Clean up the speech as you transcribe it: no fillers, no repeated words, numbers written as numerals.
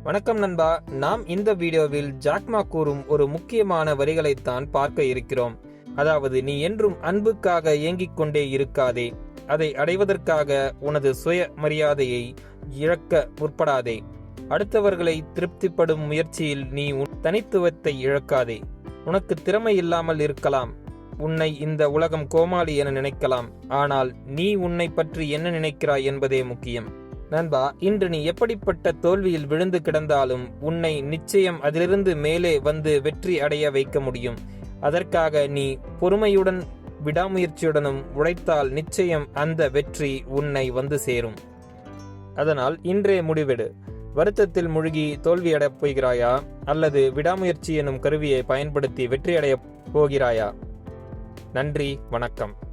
வணக்கம் நண்பா. நாம் இந்த வீடியோவில் ஜாக்மா கூறும் ஒரு முக்கியமான வரிகளைத்தான் பார்க்க இருக்கிறோம். அதாவது, நீ என்றும் அன்புக்காக ஏங்கிக் கொண்டே இருக்காதே, அதை அடைவதற்காக உனது சுய மரியாதையை இழக்க முற்படாதே, அடுத்தவர்களை திருப்திப்படும் முயற்சியில் நீ உன் தனித்துவத்தை இழக்காதே. உனக்கு திறமை இல்லாமல் இருக்கலாம், உன்னை இந்த உலகம் கோமாளி என நினைக்கலாம், ஆனால் நீ உன்னை பற்றி என்ன நினைக்கிறாய் என்பதே முக்கியம். நண்பா, இன்று நீ எப்படிப்பட்ட தோல்வியில் விழுந்து கிடந்தாலும் உன்னை நிச்சயம் அதிலிருந்து மேலே வந்து வெற்றி அடைய வைக்க முடியும். அதற்காக நீ பொறுமையுடன் விடாமுயற்சியுடனும் உழைத்தால் நிச்சயம் அந்த வெற்றி உன்னை வந்து சேரும். அதனால் இன்றே முடிவெடு. வருத்தத்தில் மூழ்கி தோல்வியடையப் போகிறாயா, அல்லது விடாமுயற்சி எனும் கருவியை பயன்படுத்தி வெற்றியடையப் போகிறாயா? நன்றி, வணக்கம்.